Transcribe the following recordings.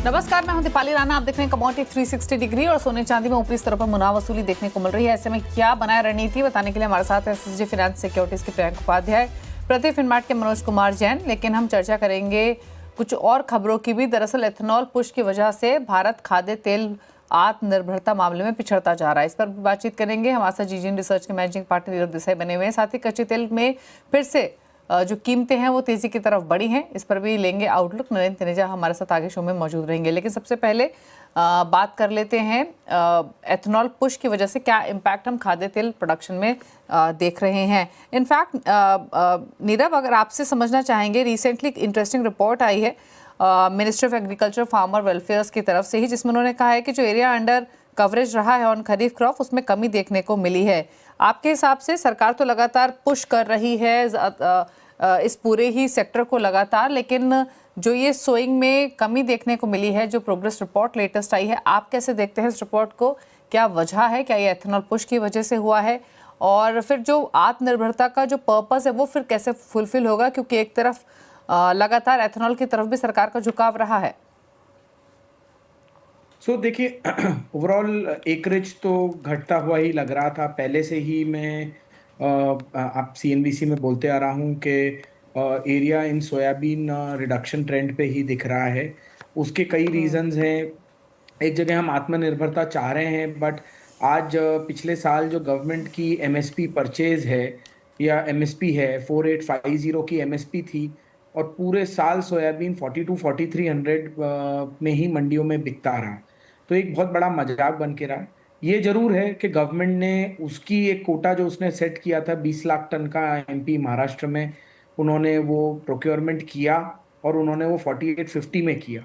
नमस्कार, मैं हूं दीपाली राणा। आप देख रहे हैं कमोडिटी 360 डिग्री और सोने चांदी में ऊपरी स्तरों पर मुनाफ वसूली देखने को मिल रही है। ऐसे में क्या बनाए रणनीति बताने के लिए हमारे साथ एसएसजी फाइनेंस सिक्योरिटीज के प्रियंक उपाध्याय, प्रति फिनमार्ट के मनोज कुमार जैन। लेकिन हम चर्चा करेंगे कुछ और खबरों की भी। दरअसल एथेनॉल पुश की वजह से भारत खाद्य तेल आत्मनिर्भरता मामले में पिछड़ता जा रहा है। इस पर बातचीत करेंगे। हमारे साथ जीजीएन रिसर्च के मैनेजिंग पार्टनर नीरव देसाई बने हुए हैं। साथ ही कच्चे तेल में फिर से जो कीमतें हैं वो तेजी की तरफ बढ़ी हैं, इस पर भी लेंगे आउटलुक। नरेंद्र तनेजा हमारे साथ आगे शो में मौजूद रहेंगे। लेकिन सबसे पहले बात कर लेते हैं एथेनॉल पुश की वजह से क्या इम्पैक्ट हम खाद्य तेल प्रोडक्शन में देख रहे हैं। इनफैक्ट नीरव, अगर आपसे समझना चाहेंगे, रिसेंटली एक इंटरेस्टिंग रिपोर्ट आई है ministry of agriculture farmer welfare की तरफ से ही, जिसमें उन्होंने कहा है कि जो एरिया अंडर कवरेज रहा है ऑन खरीफ क्रॉप, उसमें कमी देखने को मिली है। आपके हिसाब से सरकार तो लगातार पुश कर रही है इस पूरे ही सेक्टर को लगातार, लेकिन जो ये सोइंग में कमी देखने को मिली है, जो प्रोग्रेस रिपोर्ट लेटेस्ट आई है, आप कैसे देखते हैं इस रिपोर्ट को? क्या वजह है? क्या ये एथेनॉल पुश की वजह से हुआ है? और फिर जो आत्मनिर्भरता का जो पर्पस है वो फिर कैसे फुलफिल होगा? क्योंकि एक तरफ लगातार एथेनॉल की तरफ भी सरकार का झुकाव रहा है। देखिए, ओवरऑल एकरेज तो घटता हुआ ही लग रहा था। पहले से ही मैं आप सीएनबीसी में बोलते आ रहा हूँ कि area in soybean reduction trend पे ही दिख रहा है। उसके कई रीजंस हैं। एक जगह हम आत्मनिर्भरता चाह रहे हैं, बट आज पिछले साल जो गवर्नमेंट की एमएसपी परचेज है या एमएसपी है 4850 की एमएसपी थी, और पूरे साल सोयाबीन 42-4300 में ही मंडियों में बिकता रहा। तो एक बहुत बड़ा मजाक बन के रहा। ये जरूर है कि गवर्नमेंट ने उसकी एक कोटा जो उसने सेट किया था 20 लाख टन का, एमपी महाराष्ट्र में उन्होंने वो प्रोक्योरमेंट किया और उन्होंने वो 4850 में किया।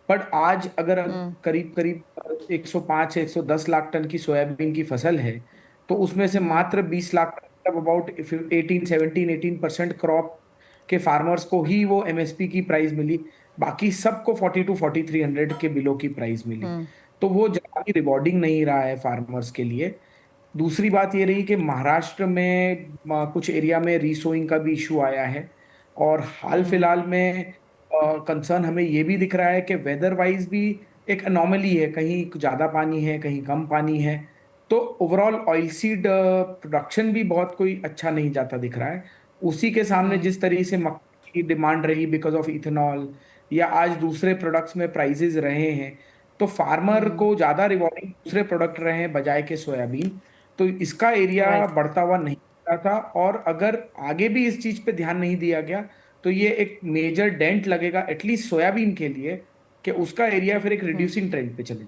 बट आज अगर करीब करीब 105 से 110 लाख टन की सोयाबीन की फसल है, तो उसमें से मात्र 20 लाख टन, अबाउट 18% क्रॉप के फार्मर्स को ही वो एमएसपी की प्राइस मिली। बाकी सबको 42-4300 के बिलो की प्राइस मिली। तो वो ज्यादा रिवॉर्डिंग नहीं रहा है फार्मर्स के लिए। दूसरी बात ये रही कि महाराष्ट्र में कुछ एरिया में रीसोइंग का भी इशू आया है, और हाल फिलहाल में कंसर्न हमें ये भी दिख रहा है कि वेदर वाइज भी एक अनोमली है, कहीं ज्यादा पानी है, कहीं कम पानी है। तो ओवरऑल ऑयल सीड प्रोडक्शन भी बहुत कोई अच्छा नहीं जाता दिख रहा है। उसी के सामने जिस तरीके से मक्के की डिमांड रही बिकॉज ऑफ इथेनॉल, या आज दूसरे प्रोडक्ट्स में प्राइसेस रहे हैं, तो फार्मर को ज्यादा रिवॉर्डिंग दूसरे प्रोडक्ट रहे हैं बजाय के सोयाबीन। तो इसका एरिया बढ़ता हुआ नहीं दिखता था, और अगर आगे भी इस चीज पे ध्यान नहीं दिया गया तो ये एक मेजर डेंट लगेगा एटलीस्ट सोयाबीन के लिए, कि उसका एरिया फिर एक रिड्यूसिंग ट्रेंड पे चले।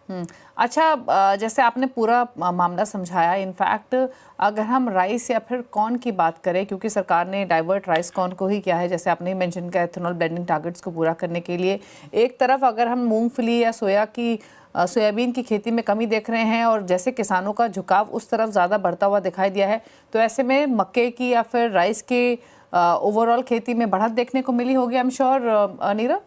अच्छा, जैसे आपने पूरा मामला समझाया, इनफैक्ट अगर हम राइस या फिर कॉर्न की बात करें, क्योंकि सरकार ने डाइवर्ट राइस कॉर्न को ही किया है, जैसे आपने मेंशन किया, एथेनॉल ब्लेंडिंग टारगेट्स को पूरा करने के लिए। एक तरफ अगर हम मूंगफली या सोयाबीन की खेती में कमी देख रहे हैं और जैसे किसानों का झुकाव उस तरफ ज़्यादा बढ़ता हुआ दिखाई दिया है, तो ऐसे में मक्के की या फिर राइस की ओवरऑल खेती में बढ़त देखने को मिली होगी, I am sure Nirav.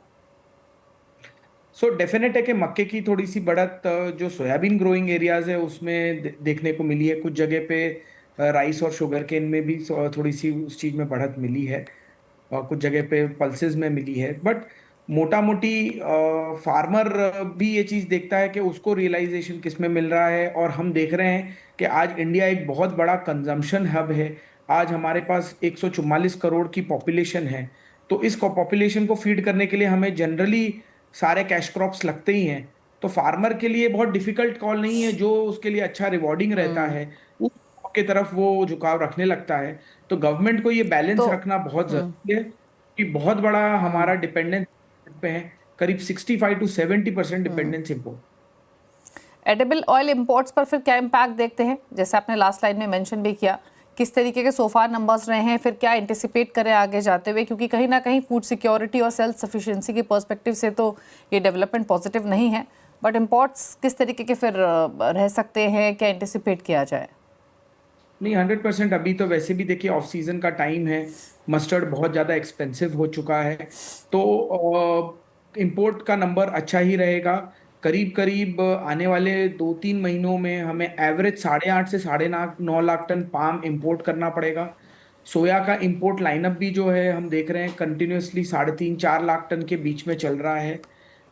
Definite है कि मक्के की थोड़ी सी बढ़त जो सोयाबीन ग्रोइंग एरियाज है उसमें देखने को मिली है। कुछ जगह पे राइस और शुगर केन में भी थोड़ी सी उस चीज में बढ़त मिली है, और कुछ जगह पे पल्सेस में मिली है। बट मोटा मोटी फार्मर भी ये चीज देखता है कि उसको रियलाइजेशन किस में मिल रहा है। और हम देख रहे हैं कि आज इंडिया एक बहुत बड़ा कंजम्पशन हब है। आज हमारे पास 144 करोड़ की पॉपुलेशन है। तो इस पॉपुलेशन को फीड करने के लिए हमें जनरली सारे कैश क्रॉप्स लगते ही हैं। तो फार्मर के लिए बहुत डिफिकल्ट कॉल नहीं है, जो उसके लिए अच्छा रिवॉर्डिंग रहता है उस के तरफ वो झुकाव रखने लगता है। तो गवर्नमेंट को ये बैलेंस तो रखना बहुत जरूरी है कि बहुत बड़ा हमारा डिपेंडेंस पे है, करीब 65-70% dependence import. Edible oil imports पर फिर क्या इम्पैक्ट देखते हैं? जैसे आपने लास्ट लाइन में मेंशन भी किया, किस तरीके के सोफार नंबर्स रहे हैं, फिर क्या एंटिसिपेट करें आगे जाते हुए? क्योंकि कहीं ना कहीं फूड सिक्योरिटी और सेल्फ सफिशिएंसी के पर्सपेक्टिव से तो ये डेवलपमेंट पॉजिटिव नहीं है, बट इंपोर्ट्स किस तरीके के फिर रह सकते हैं? क्या एंटिसिपेट किया जाए? नहीं, 100% अभी तो वैसे भी देखिए ऑफ सीजन का टाइम है, मस्टर्ड बहुत ज़्यादा एक्सपेंसिव हो चुका है। तो इंपोर्ट का नंबर अच्छा ही रहेगा। करीब करीब आने वाले 2-3 महीनों में हमें एवरेज 8.5 से 9.5 लाख टन पाम इंपोर्ट करना पड़ेगा। सोया का इंपोर्ट लाइनअप भी जो है हम देख रहे हैं कंटिन्यूसली 3.5-4 लाख टन के बीच में चल रहा है।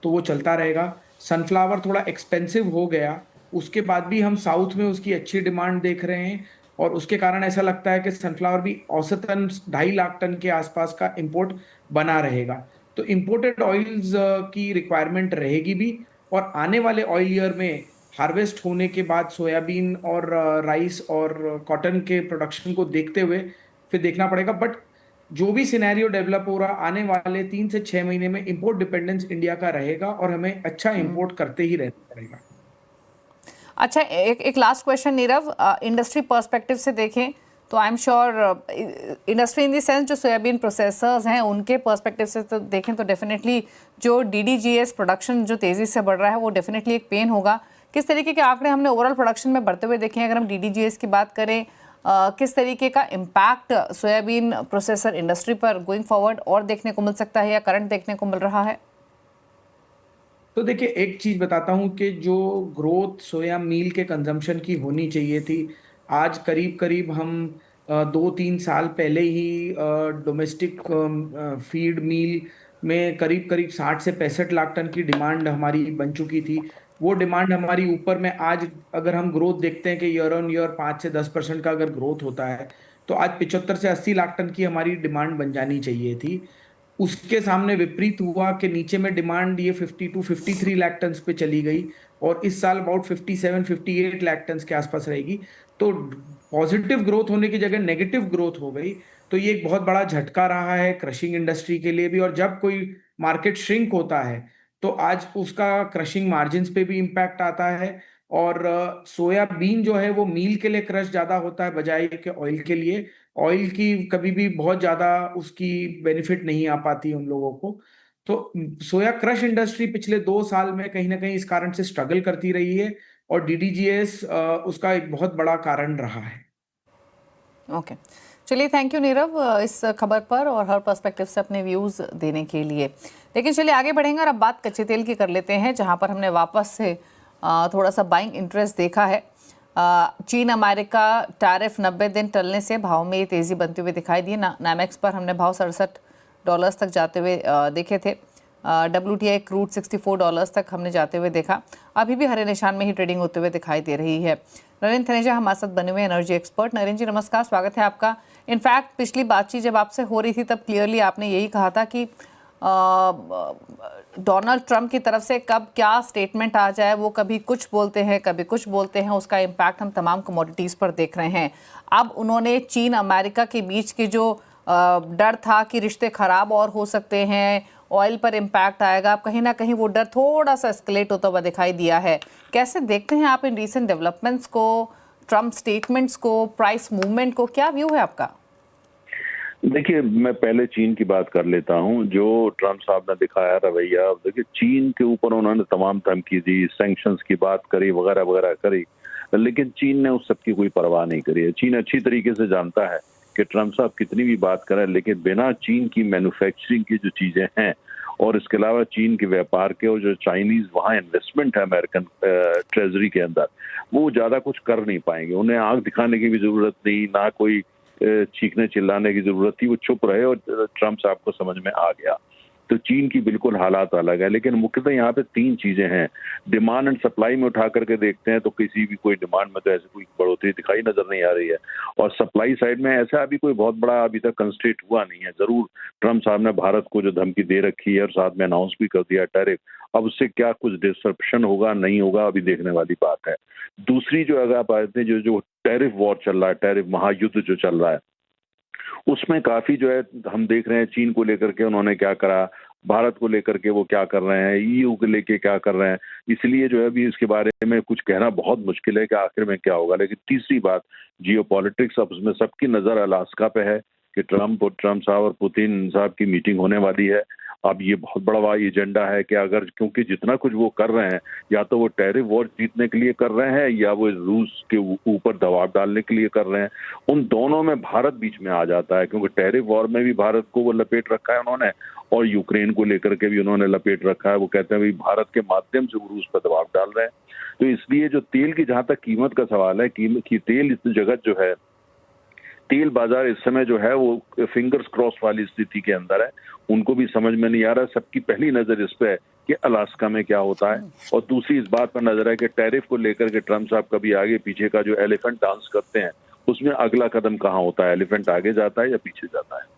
तो वो चलता रहेगा। सनफ्लावर थोड़ा एक्सपेंसिव हो गया, उसके बाद भी हम साउथ में उसकी अच्छी डिमांड देख रहे हैं और उसके कारण ऐसा लगता है कि सनफ्लावर भी औसतन 2.5 लाख टन के आसपास का इंपोर्ट बना रहेगा। तो इंपोर्टेड ऑयल्स की रिक्वायरमेंट रहेगी भी, और आने वाले ऑयल ईयर में हार्वेस्ट होने के बाद सोयाबीन और राइस और कॉटन के प्रोडक्शन को देखते हुए फिर देखना पड़ेगा। बट जो भी सिनेरियो डेवलप हो रहा, आने वाले 3 से 6 महीने में इंपोर्ट डिपेंडेंस इंडिया का रहेगा और हमें अच्छा इंपोर्ट करते ही रहना पड़ेगा। अच्छा, एक last question Nirav, industry perspective से देखें तो I am sure industry in the sense जो सोयाबीन प्रोसेसर्स हैं उनके पर्सपेक्टिव से तो देखें तो डेफिनेटली जो डीडीजीएस प्रोडक्शन जो तेज़ी से बढ़ रहा है वो डेफिनेटली एक पेन होगा। किस तरीके के आंकड़े हमने ओवरऑल प्रोडक्शन में बढ़ते हुए देखे हैं? अगर हम डीडीजीएस की बात करें, किस तरीके का इम्पैक्ट सोयाबीन प्रोसेसर इंडस्ट्री पर गोइंग फॉरवर्ड और देखने को मिल सकता है या करंट देखने को मिल रहा है? तो देखिए, एक चीज बताता हूं कि जो ग्रोथ सोया मील के कंजम्पशन की होनी चाहिए थी, आज करीब करीब हम 2-3 साल पहले ही डोमेस्टिक फीड मील में करीब करीब 60 से 65 लाख टन की डिमांड हमारी बन चुकी थी। वो डिमांड हमारी ऊपर में आज अगर हम ग्रोथ देखते हैं कि ईयर ऑन ईयर 5 से 10% का अगर ग्रोथ होता है, तो आज 75 से 80 लाख टन की हमारी डिमांड बन जानी चाहिए थी। उसके सामने विपरीत हुआ कि नीचे में डिमांड ये 52-53 लाख टन पे चली गई और इस साल अबाउट 57-58 लाख टन के आसपास रहेगी। तो पॉजिटिव ग्रोथ होने की जगह नेगेटिव ग्रोथ हो गई। तो ये एक बहुत बड़ा झटका रहा है क्रशिंग इंडस्ट्री के लिए भी। और जब कोई मार्केट श्रिंक होता है तो आज उसका क्रशिंग मार्जिन्स पे भी इम्पैक्ट आता है। और सोयाबीन जो है वो मील के लिए क्रश ज्यादा होता है बजाय कि ऑयल के लिए। ऑयल की कभी भी बहुत ज्यादा उसकी बेनिफिट नहीं आ पाती उन लोगों को। तो सोया क्रश इंडस्ट्री पिछले 2 साल में कहीं ना कहीं इस कारण से स्ट्रगल करती रही है और डीडीजीएस उसका एक बहुत बड़ा कारण रहा है। ओके, चलिए, थैंक यू नीरव इस खबर पर और हर पर्सपेक्टिव से अपने व्यूज़ देने के लिए। लेकिन चलिए आगे बढ़ेंगे और अब बात कच्चे तेल की कर लेते हैं, जहां पर हमने वापस से थोड़ा सा बाइंग इंटरेस्ट देखा है। चीन अमेरिका टैरिफ 90 दिन टलने से भाव में ये तेज़ी बनती हुई दिखाई दी। नामेक्स पर हमने भाव $67 तक जाते हुए देखे थे। WTI क्रूड $64 तक हमने जाते हुए देखा। अभी भी हरे निशान में ही ट्रेडिंग होते हुए दिखाई दे रही है। नरेंद्र थनेजा हमारे साथ बने हुए एनर्जी एक्सपर्ट। नरेंद्र जी नमस्कार, स्वागत है आपका। इनफैक्ट पिछली बातचीत जब आपसे हो रही थी तब क्लियरली आपने यही कहा था कि डोनाल्ड ट्रंप की तरफ से कब क्या स्टेटमेंट आ जाए, वो कभी कुछ बोलते हैं कभी कुछ बोलते हैं, उसका इम्पैक्ट हम तमाम कमोडिटीज़ पर देख रहे हैं। अब उन्होंने चीन अमेरिका के बीच के जो डर था कि रिश्ते ख़राब और हो सकते हैं, ऑयल पर इम्पैक्ट आएगा, अब कहीं ना कहीं वो डर थोड़ा सा एस्केलेट होता हुआ दिखाई दिया है। कैसे देखते हैं आप इन रीसेंट डेवलपमेंट्स को, ट्रंप स्टेटमेंट्स को, प्राइस मूवमेंट को, क्या व्यू है आपका? देखिए, मैं पहले चीन की बात कर लेता हूं। जो ट्रंप साहब ने दिखाया रवैया, देखिए चीन के ऊपर उन्होंने तमाम धमकी दी, सैंक्शंस की बात करी, वगैरह वगैरह करी, लेकिन चीन ने उस सब की कोई परवाह नहीं करी है। चीन अच्छी तरीके से जानता है कि ट्रंप साहब कितनी भी बात करें, लेकिन बिना चीन की मैन्युफैक्चरिंग की जो चीजें हैं और इसके अलावा चीन के व्यापार के और जो चाइनीज वहाँ इन्वेस्टमेंट है अमेरिकन ट्रेजरी के अंदर, वो ज्यादा कुछ कर नहीं पाएंगे। उन्हें आंख दिखाने की भी जरूरत नहीं, ना कोई चीखने चिल्लाने की जरूरत थी। वो चुप रहे और ट्रंप साहब को समझ में आ गया। तो चीन की बिल्कुल हालात अलग है, लेकिन मुख्यतः यहाँ पे 3 चीजें हैं। डिमांड एंड सप्लाई में उठा करके देखते हैं तो किसी भी कोई डिमांड में तो ऐसी कोई बढ़ोतरी दिखाई नजर नहीं आ रही है, और सप्लाई साइड में ऐसा अभी कोई बहुत बड़ा अभी तक कंस्ट्रेंट हुआ नहीं है। जरूर ट्रंप साहब ने भारत को जो धमकी दे रखी है और साथ में अनाउंस भी कर दिया टैरिफ, अब उससे क्या कुछ डिसरप्शन होगा नहीं होगा अभी देखने वाली बात है। दूसरी जो अगर आप आते हैं, जो टैरिफ वॉर चल रहा है, टैरिफ महायुद्ध जो चल रहा है, उसमें काफी जो है हम देख रहे हैं चीन को लेकर के उन्होंने क्या करा, भारत को लेकर के वो क्या कर रहे हैं, ईयू को लेके क्या कर रहे हैं। इसलिए जो है अभी इसके बारे में कुछ कहना बहुत मुश्किल है कि आखिर में क्या होगा। लेकिन तीसरी बात, जियोपॉलिटिक्स, अब उसमें सबकी नजर अलास्का पे है कि ट्रंप साहब और पुतिन साहब की मीटिंग होने वाली है। अब ये बहुत बड़ा एजेंडा है कि अगर, क्योंकि जितना कुछ वो कर रहे हैं, या तो वो टैरिफ वॉर जीतने के लिए कर रहे हैं या वो रूस के ऊपर दबाव डालने के लिए कर रहे हैं। उन दोनों में भारत बीच में आ जाता है, क्योंकि टैरिफ वॉर में भी भारत को वो लपेट रखा है उन्होंने, और यूक्रेन को लेकर के भी उन्होंने लपेट रखा है। वो कहते हैं भाई भारत के माध्यम से वो रूस पर दबाव डाल रहे हैं। तो इसलिए जो तेल की जहां तक कीमत का सवाल है, कीमत की तेल इस जगत जो है, तेल बाजार इस समय जो है वो फिंगर्स क्रॉस वाली स्थिति के अंदर है। उनको भी समझ में नहीं आ रहा। सबकी पहली नजर इस पे है कि अलास्का में क्या होता है, और दूसरी इस बात पर नजर है कि टैरिफ को लेकर के ट्रम्प साहब कभी आगे पीछे का जो एलिफेंट डांस करते हैं उसमें अगला कदम कहाँ होता है, एलिफेंट आगे जाता है या पीछे जाता है।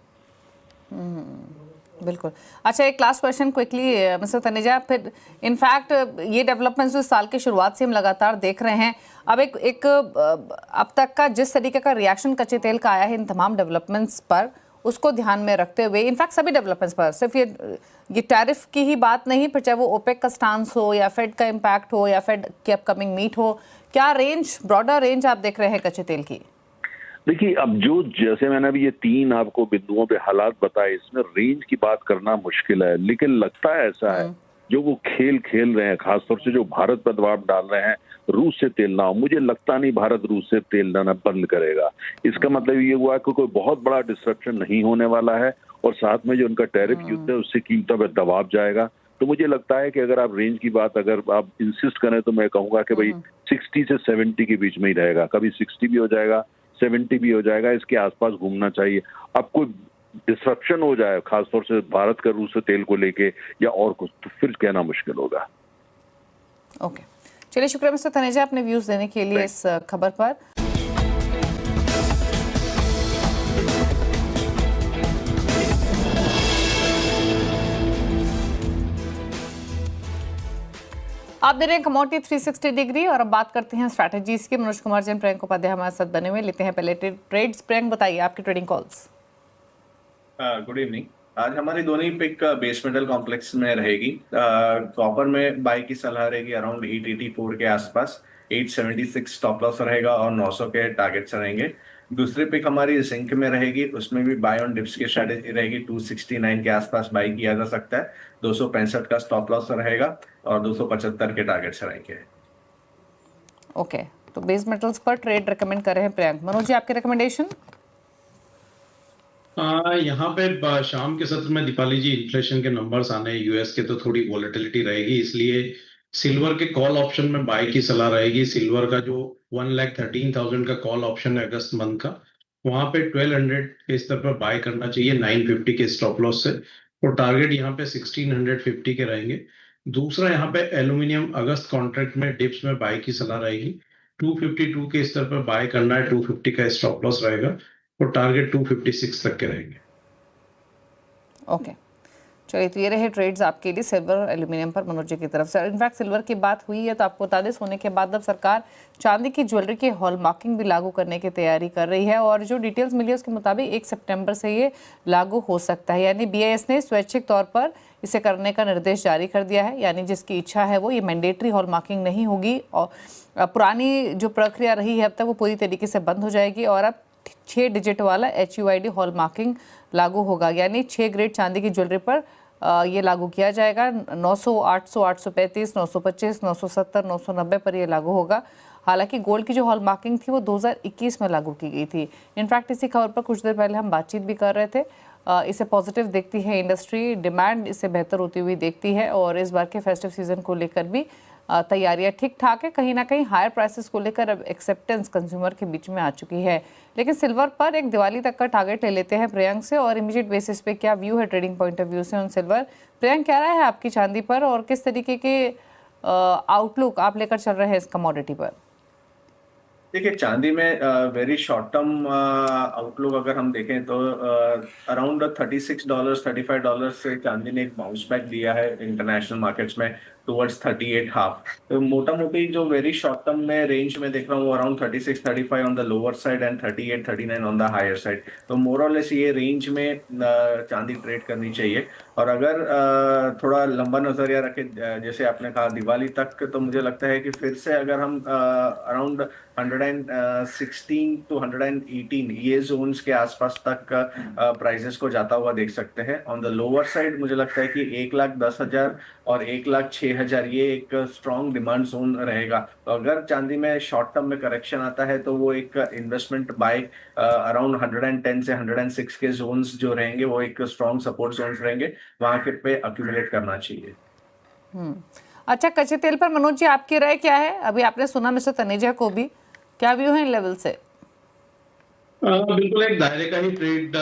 बिल्कुल। अच्छा, एक last question quickly mister Taneja, फिर इनफैक्ट ये डेवलपमेंट्स इस साल की शुरुआत से हम लगातार देख रहे हैं। अब एक अब तक का जिस तरीके का रिएक्शन कच्चे तेल का आया है इन तमाम डेवलपमेंट्स पर, उसको ध्यान में रखते हुए, इनफैक्ट सभी डेवलपमेंट्स पर, सिर्फ ये टैरिफ की ही बात नहीं, फिर चाहे वो ओपेक का स्टांस हो या फेड का इम्पैक्ट हो या फेड की अपकमिंग मीट हो, क्या रेंज, ब्रॉडर रेंज आप देख रहे हैं कच्चे तेल की? देखिए, अब जो जैसे मैंने अभी ये 3 आपको बिंदुओं पे हालात बताए, इसमें रेंज की बात करना मुश्किल है, लेकिन लगता है ऐसा है जो वो खेल खेल रहे हैं, खासतौर से जो भारत पर दबाव डाल रहे हैं रूस से तेल ना हो, मुझे लगता नहीं भारत रूस से तेल लाना बंद करेगा। इसका मतलब ये हुआ कि कोई बहुत बड़ा डिस्ट्रप्शन नहीं होने वाला है, और साथ में जो उनका टैरिफ युद्ध है उससे कीमतों पर दबाव जाएगा। तो मुझे लगता है कि अगर आप रेंज की बात अगर आप इंसिस्ट करें तो मैं कहूंगा कि भाई 60 से 70 के बीच में ही रहेगा, कभी 60 भी हो जाएगा, 70 भी हो जाएगा, इसके आसपास घूमना चाहिए। अब कोई डिस्ट्रप्शन हो जाए खासतौर से भारत का रूस से तेल को लेके या और कुछ, तो फिर कहना मुश्किल होगा। ओके, चलिए, शुक्रिया मिस्टर तनेजा अपने व्यूज देने के लिए इस खबर पर। आप दे रहे हैं कमोडिटी 360 डिग्री और अब बात करते हैं स्ट्रैटेजीज की। मनोज कुमार जैन, प्रियंक उपाध्याय हमारे साथ बने हुए, लेते हैं पहले ट्रेड्स। प्रियंक, बताइए आपकी ट्रेडिंग कॉल्स। Good evening. आज हमारी दोनों ही पिक बेस मेटल कॉम्प्लेक्स में रहेगी। कॉपर में बाई की सलाह रहेगी अराउंड 884 के आसपास, 876 स्टॉप लॉस रहेगा और 900 के टारगेट्स रहेंगे। दूसरी पिक हमारी जिंक में रहेगी, उसमें भी बाय ऑन डिप्स की स्ट्रेटेजी रहेगी। 269 के आसपास बाई किया जा सकता है, 265 का स्टॉप लॉस रहेगा और 275 के टारगेट्स रहेंगे। ओके, तो बेस मेटल्स पर ट्रेड रेकमेंड कर रहे हैं प्रियंक। मनोज जी, आपके रिकमेंडेशन? यहाँ पे शाम के सत्र में दीपाली जी इन्फ्लेशन के नंबर्स आने यूएस के, तो थोड़ी वॉलेटिलिटी रहेगी, इसलिए सिल्वर के कॉल ऑप्शन में बाय की सलाह रहेगी। सिल्वर का जो 1,13,000 का कॉल ऑप्शन है अगस्त मंथ का, वहां पे 1200 के स्तर पर बाय करना चाहिए 950 के स्टॉप लॉस से, और टारगेट यहाँ पे 1650 के रहेंगे। दूसरा, यहाँ पे एल्यूमिनियम अगस्त कॉन्ट्रैक्ट में डिप्स में बाय की सलाह रहेगी, 252 के स्तर पर बाय करना है, 250 का स्टॉप लॉस रहेगा और टारगेट 256 तक के रहेंगे। ओके, चलिए, तो ये रहे ट्रेड्स आपके लिए सिल्वर और एल्यूमिनियम पर मनोज जी की तरफ से। इनफैक्ट सिल्वर की बात हुई है तो आपको बता दें, सोने के बाद अब सरकार चांदी की ज्वेलरी की हॉलमार्किंग भी लागू करने की तैयारी कर रही है, और जो डिटेल्स मिली है उसके मुताबिक 1 सितंबर से ये लागू हो सकता है। यानी BIS ने स्वैच्छिक तौर पर इसे करने का निर्देश जारी कर दिया है, यानी जिसकी इच्छा है वो, ये मैंडेटरी हॉलमार्किंग नहीं होगी, और पुरानी जो प्रक्रिया रही है अब तक वो पूरी तरीके से बंद हो जाएगी, और अब 6 डिजिट वाला HUID हॉलमार्किंग लागू होगा। यानी 6 ग्रेड चांदी की ज्वेलरी पर ये लागू किया जाएगा। 900, 800, 835, 925, 970, 990 पर ये लागू होगा। हालांकि गोल्ड की जो हॉलमार्किंग थी वो 2021 में लागू की गई थी। इनफैक्ट इसी खबर पर कुछ देर पहले हम बातचीत भी कर रहे थे। इसे पॉजिटिव देखती है इंडस्ट्री, डिमांड इससे बेहतर होती हुई देखती है, और इस बार के फेस्टिव सीजन को लेकर भी तैयारियां ठीक ठाक है। कहीं ना कहीं हायर प्राइसेस को लेकर अब एक्सेप्टेंस कंज्यूमर के बीच में आ चुकी है। लेकिन सिल्वर पर एक दिवाली तक का टारगेट ले लेते हैं प्रियंक से, और इमीडिएट बेसिस पे क्या व्यू है ट्रेडिंग पॉइंट ऑफ व्यू से ऑन सिल्वर? प्रियंक, क्या राय है आपकी चांदी पर, और किस तरीके के आउटलुक आप लेकर चल रहे हैं इस कमोडिटी पर? देखिए, चांदी में वेरी शॉर्ट टर्म आउटलुक अगर हम देखें तो अराउंड $36, $35 से चांदी ने एक बाउंस बैक दिया है इंटरनेशनल मार्केट्स में टुवर्ड्स 38.5। तो मोटा मोटी जो वेरी शॉर्ट टर्म में रेंज में देख रहा हूँ वो around 36-35 on the lower side and 38-39 on the higher side. तो मोर और लेस ये रेंज में चांदी ट्रेड करनी चाहिए। और अगर थोड़ा लंबा नजरिया रखे, जैसे आपने कहा दिवाली तक, तो मुझे लगता है कि फिर से अगर हम अराउंड 116 to 118 ये जोन्स के आसपास तक प्राइसेस को जाता हुआ देख सकते हैं। ऑन द लोअर साइड मुझे लगता है कि 1,10,000 और 1,06,000 ये एक स्ट्रॉन्ग डिमांड जोन रहेगा। तो अगर चांदी में शॉर्ट टर्म में करेक्शन आता है तो वो एक इन्वेस्टमेंट बाय अराउंड 110 से 106 के जोन्स जो रहेंगे वो एक स्ट्रॉन्ग सपोर्ट जोन्स रहेंगे, वहां के पे अक्यूमुलेट करना चाहिए। अच्छा, कच्चे तेल पर मनोज जी आपकी राय क्या है? अभी आपने सुना मिस्टर तनेजा को भी, क्या व्यू है इन लेवल से? बिल्कुल एक दायरे का ही ट्रेड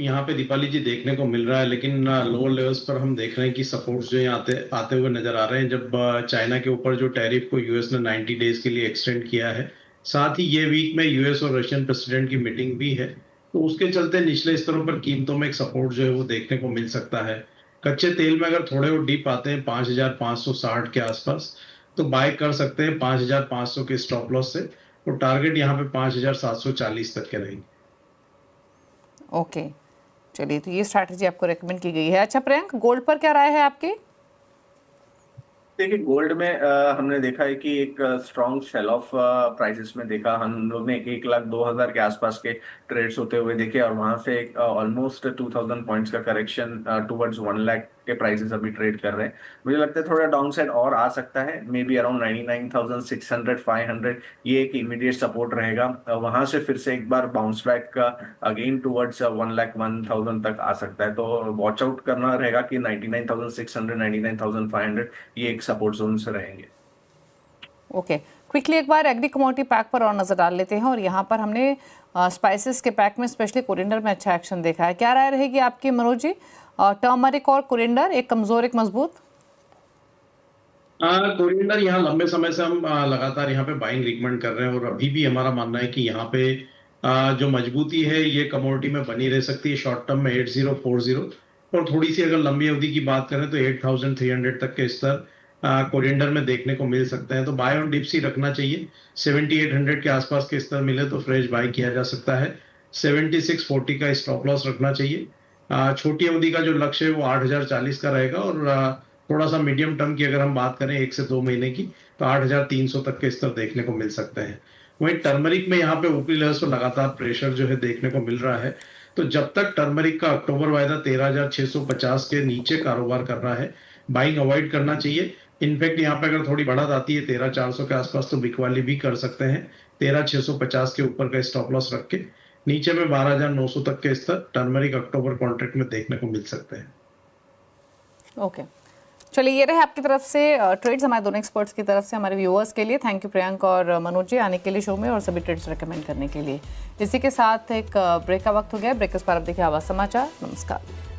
यहाँ पे दीपाली जी देखने को मिल रहा है, लेकिन लोअर लेवल्स पर हम देख रहे हैं कि सपोर्ट्स जो यहाँ आते आते हुए नजर आ रहे हैं। जब चाइना के ऊपर जो टैरिफ को यूएस ने 90 डेज के लिए एक्सटेंड किया है, साथ ही ये वीक में यूएस और रशियन प्रेसिडेंट की मीटिंग भी है, तो उसके चलते निचले स्तरों पर कीमतों में एक सपोर्ट जो है वो देखने को मिल सकता है। कच्चे तेल में अगर थोड़े और डीप आते हैं 5,560 के आसपास, तो बाय कर सकते हैं 5,500 के स्टॉप लॉस से, तो टारगेट यहाँ पे 5,740 तक के रहेंगे। ओके, चलिए, तो ये स्ट्रैटेजी आपको रेकमेंड की गई है। अच्छा प्रियंक, गोल्ड पर क्या राय है आपकी? देखिए, गोल्ड में हमने देखा है कि एक स्ट्रॉन्ग सेल ऑफ प्राइसेस में देखा। हम लोग ने 1,02,000 के आसपास के ट्रेड्स होते हुए देखे, और वहां से ऑलमोस्ट 2,000 पॉइंट्स का करेक्शन टुवर्ड्स 1 लाख के प्राइसेस अभी ट्रेड कर रहे हैं। मुझे लगता है थोड़ा डाउन साइड और आ सकता है, मे बी अराउंड 99,600 500, ये एक इमीडिएट सपोर्ट रहेगा। वहां से फिर से एक बार बाउंस बैक का अगेन टुवर्ड्स 1,01,000 तक आ सकता है। तो वॉच आउट करना रहेगा कि 99,600 99,500 ये एक सपोर्ट जोन से रहेंगे। ओके, क्विकली एक बार एग्री कमोडिटी पैक पर और नजर डाल लेते हैं, और यहाँ पर हमने स्पाइसेस के पैक में स्पेशली कोरिएंडर में अच्छा एक्शन देखा है। क्या राय रहेगी आपकी मनोज जी? टर्मरिक और कोरिएंडर, एक कमजोर एक मजबूत? कोरिएंडर यहाँ लंबे समय से हम लगातार यहाँ पे बाइंग रिकमेंड कर रहे हैं, और अभी भी हमारा मानना है कि यहाँ पे जो मजबूती है ये कमोडिटी में बनी रह सकती है शॉर्ट टर्म में 8040, और थोड़ी सी अगर लंबी अवधि की बात करें तो 8300 तक के स्तर कोरिएंडर में देखने को मिल सकते हैं। तो बाय ऑन डिप्स ही रखना चाहिए। 7800 के आसपास के स्तर मिले तो फ्रेश बाय किया जा सकता है। 7640 का स्टॉप लॉस रखना चाहिए। छोटी अवधि का जो लक्ष्य है वो 8040 का रहेगा, और थोड़ा सा मीडियम टर्म की अगर हम बात करें 1 से 2 महीने की, तो 8300 तक के स्तर देखने को मिल सकते हैं। वहीं टर्मरिक में यहाँ पे ऊपरी लेवल्स पर लगातार प्रेशर जो है देखने को मिल रहा है, तो जब तक टर्मरिक का अक्टूबर वायदा 13,650 के नीचे कारोबार कर रहा है, बाइंग अवॉइड करना चाहिए। इनफैक्ट यहाँ पे अगर थोड़ी बढ़त आती है 13,400 के आसपास, तो बिकवाली भी कर सकते हैं। 13,650 के ऊपर का स्टॉप लॉस रख के नीचे में 12,900 तक के स्तर टर्मरिक अक्टूबर कॉन्ट्रैक्ट में देखने को मिल सकते हैं। ओके, चलिए, ये रहे आपकी तरफ से ट्रेड्स हमारे दोनों एक्सपर्ट्स की तरफ से हमारे व्यूअर्स के लिए। थैंक यू प्रियंक और मनोज जी आने के लिए शो में और सभी ट्रेड्स रेकमेंड करने के लिए। इसी के साथ एक ब्रेक का वक्त हो गया। ब्रेक के बाद अब देखिए आवाज समाचार। नमस्कार।